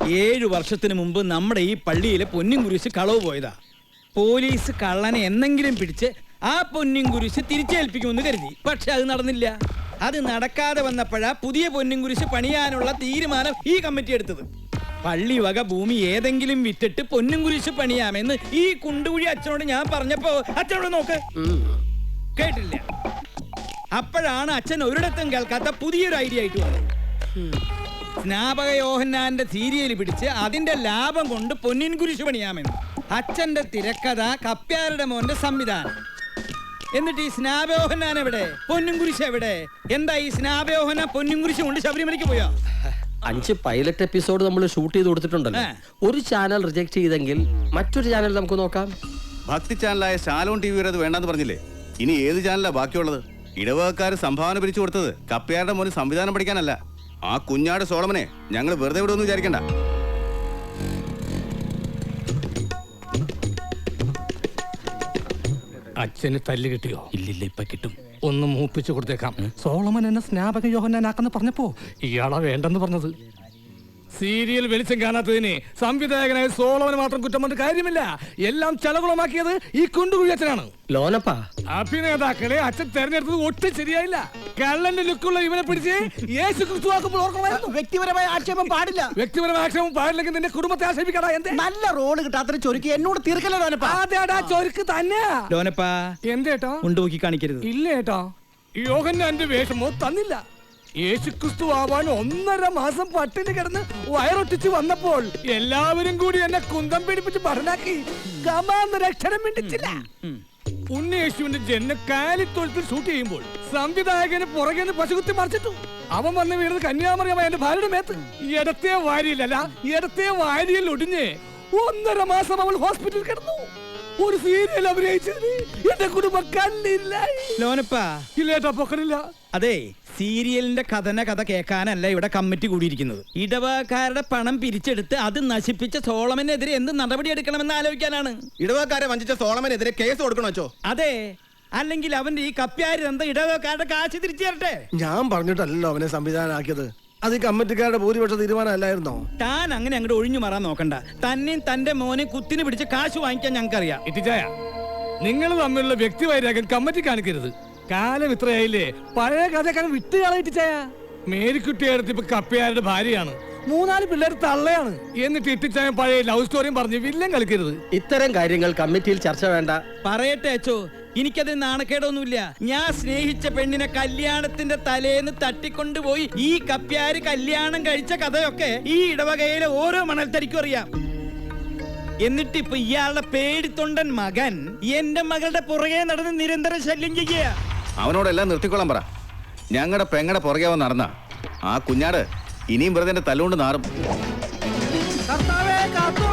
7 വർഷത്തിന് മുമ്പ് നമ്മുടെ ഈ പള്ളിയിലെ പൊന്നും കുരിശ് കളവ് പോയതാ. പോലീസ് കള്ളനെ എന്നെങ്കിലും പിടിച്ച് ആ പൊന്നും കുരിശ് തിരിച്ചേൽപ്പിക്കുമെന്ന് കരുതി. പക്ഷെ അത് നടന്നില്ല. അത് നടക്കാതെ വന്നപ്പോഴാ പുതിയ പൊന്നും കുരിശ് പണിയാനുള്ള തീരുമാനം ഈ കമ്മിറ്റി എടുത്തത്. പള്ളി വക ഭൂമി ഏതെങ്കിലും വിറ്റിട്ട് പൊന്നും കുരിശ് പണിയാമെന്ന് ഈ കുണ്ടുകുഴി അച്ഛനോട് ഞാൻ പറഞ്ഞപ്പോ അച്ഛനോട് നോക്ക്, കേട്ടില്ല. അപ്പോഴാണ് അച്ഛൻ ഒരിടത്തും കേൾക്കാത്ത പുതിയൊരു ഐഡിയ ആയിട്ട് വന്നത്. സ്നാപക യോഹന്നാന്റെ സീരിയൽ പിടിച്ച് അതിന്റെ ലാഭം കൊണ്ട് പൊന്നിൻ കുരിശ് പണിയാമെന്ന്. അച്ഛന്റെ തിരക്കഥ, കപ്പ്യാരുടെ മോന്റെ സംവിധാനം. എന്നിട്ട് ഈ സ്നാപയോഹന്നാൻ എവിടെ, പൊന്നും കുരിശ് എവിടെ? എന്താ ഈ സ്നാപയോഹന്നാൻ പൊന്നും കുരിശ് കൊണ്ട് ശബരിമലയ്ക്ക് പോയോ? 5 പൈലറ്റ് എപ്പിസോഡ് നമ്മൾ ഷൂട്ട് ചെയ്ത് കൊടുത്തിട്ടുണ്ടല്ലോ. ഒരു ചാനൽ റിജക്ട് ചെയ്തെങ്കിൽ മറ്റൊരു ചാനൽ നമുക്ക് നോക്കാം. ഭക്തി ചാനലായ ശാലോൺ TV അത് വേണ്ടെന്ന് പറഞ്ഞില്ലേ? ഇനി ഏത് ചാനലാ ബാക്കിയുള്ളത്? ഇടവകക്കാർ സംഭാവന പിരിച്ചു കൊടുത്തത് കപ്പ്യാരുടെ മോന് സംവിധാനം പഠിക്കാനല്ല. ആ കുഞ്ഞാട് സോളമനെ ഞങ്ങൾ വെറുതെ വിടുമെന്ന് വിചാരിക്കണ്ട. അച്ഛന് തല്ല് കിട്ടിയോ? ഇല്ലില്ല, ഇപ്പൊ കിട്ടും. ഒന്ന് മൂപ്പിച്ചു കൊടുത്തേക്കാം. സോളമൻ എന്നെ സ്നാപക യോഹന്നാനാക്കെന്ന് പറഞ്ഞപ്പോ ഇയാളാ വേണ്ടെന്ന് പറഞ്ഞത്. സീരിയൽ വെളിച്ചം കാണാത്തതിന് സംവിധായകനായ സോളമന് മാത്രം കുറ്റം പറഞ്ഞ കാര്യമില്ല. എല്ലാം ചലകുളമാക്കിയത് ഈ കുണ്ടുകുഴി അച്ഛനാണ്. ലോനപ്പാ, അഭിനേതാക്കളെ അച്ഛൻ തെരഞ്ഞെടുത്തത് ഒട്ടും ശരിയായില്ല. കള്ളന്റെ ലുക്കുള്ള ഇവനെ പിടിച്ച് യേശു ക്രിസ്തുവാക്കുമ്പോൾ ഓർക്കണമായിരുന്നു. വ്യക്തിപരമായ ആക്ഷേപം പാടില്ല. വ്യക്തിപരമായ ആക്ഷേപം പാടില്ലെങ്കിൽ നിന്റെ കുടുംബത്തെ ആക്ഷേപിക്കടാ. എന്ത് നല്ല റോള് കിട്ടാത്ത ചൊരുക്കി എന്നോട് തീർക്കല്ലോ ലോനപ്പാ. അതെടാ ചൊരുക്ക് തന്നെയാ. ലോനപ്പാ, എന്തേട്ടോ കൊണ്ടുപോക്കി കാണിക്കരുത്. ഇല്ലേട്ടോ, യോഹന്നാന്റെ വേഷമോ തന്നില്ല. യേശുക്രിസ്തു ആവാൻ 1.5 മാസം പട്ടിണി കിടന്ന് വയറൊട്ടിച്ച് വന്നപ്പോൾ എല്ലാവരും കൂടി എന്നെ കുന്തം പിടിപ്പിച്ച് പഠനാക്കി. ഗമാന്നൊരക്ഷരം മിണ്ടിച്ചില്ല. ഉണ്ണിയേശുവിന്റെ ജന്മ കാലിത്തൊഴുത്തിൽ ഷൂട്ട് ചെയ്യുമ്പോൾ സംവിധായകന് പുറകെ പശുകുത്തി മറിച്ചിട്ടു. അവൻ വന്ന് വീണത് കന്യാമറിയമ്മ എന്റെ ഭാര്യയുടെ മേത്ത്. ഇടത്തെ വാരിയിലല്ല, ഇടത്തെ വാരിയിൽ ഒടിഞ്ഞ് 1.5 മാസം അവൾ ഹോസ്പിറ്റലിൽ കിടന്നു. ഒരു സീരിയൽ അഭിനയിച്ചത് എന്റെ കുടുംബം കണ്ടില്ല. ലോനപ്പാ, ഇല്ലേട്ടാ, പൊക്കണില്ല. അതെ, സീരിയലിന്റെ കഥ കേൾക്കാനല്ല ഇവിടെ കമ്മിറ്റി കൂടിയിരിക്കുന്നത്. ഇടവകക്കാരുടെ പണം പിരിച്ചെടുത്ത് അത് നശിപ്പിച്ച സോളമനെതിരെ എന്ത് നടപടി എടുക്കണമെന്ന് ആലോചിക്കാനാണ്. ഇടവകക്കാരെ വഞ്ചിച്ച സോളമനെതിരെ കേസ് കൊടുക്കണോ? അതെ, അല്ലെങ്കിൽ അവന്റെ ഈ കപ്പ്യാരി എന്താ ഇടവകക്കാരുടെ കാശ് തിരിച്ചു തരട്ടെ. ഞാൻ പറഞ്ഞിട്ടല്ലോ അവനെ സംവിധാനമാക്കിയത്. അത് ഈ കമ്മിറ്റിക്കാരുടെ ഭൂരിപക്ഷ തീരുമാനമല്ലായിരുന്നോ? താൻ അങ്ങനെ അങ്ങോട്ട് ഒഴിഞ്ഞു മാറാൻ നോക്കണ്ട. തന്നെയും തന്റെ മോനെ കുത്തിന് പിടിച്ച് കാശ് വാങ്ങിക്കാൻ ഞങ്ങൾക്കറിയാം. ഇട്ടിച്ചായ, നിങ്ങൾ തമ്മിലുള്ള വ്യക്തിവൈരാഗ്യം കമ്മിറ്റി കാണിക്കരുത്. കാലം ഇത്രയായില്ലേ, പഴയ കഥയൊക്കെ വിട്ടുകളയിട്ടിച്ചായ. മേരിക്കുട്ടിയെടുത്ത് ഇപ്പൊ കപ്പ്യാരുടെ ഭാര്യയാണ്, 3-4 പിള്ളേർ തള്ളയാണ്. എന്നിട്ട് ഇട്ടിച്ചായ പഴയ ലവ് സ്റ്റോറിയും പറഞ്ഞ് വില്ലൻ കളിക്കരുത്. ഇത്തരം കാര്യങ്ങൾ കമ്മിറ്റിയിൽ ചർച്ച വേണ്ട. പറയട്ടെ അച്ചോ, എനിക്കത് നാണക്കേടൊന്നുമില്ല. ഞാൻ സ്നേഹിച്ച പെണ്ണിനെ കല്യാണത്തിന്റെ തലേന്ന് തട്ടിക്കൊണ്ടുപോയി ഈ കപ്പ്യാര് കല്യാണം കഴിച്ച കഥയൊക്കെ ഈ ഇടവകയിലെ ഓരോ മണൽത്തരിക്കും അറിയാം. എന്നിട്ട് ഇപ്പൊ ഇയാളുടെ പേടിത്തൊണ്ടൻ മകൻ എന്റെ മകളുടെ പുറകെ നടന്ന് നിരന്തരം ശല്യം ചെയ്യുക. അവനോടെല്ലാം നിർത്തിക്കൊള്ളാൻ പറ. ഞങ്ങളുടെ പെങ്ങടെ പുറകെ വന്ന് നടന്ന ആ കുഞ്ഞാട് ഇനിയും വെറുതെ തല്ലുകൊണ്ട് നാറും. കർത്താവേ, കാത്തു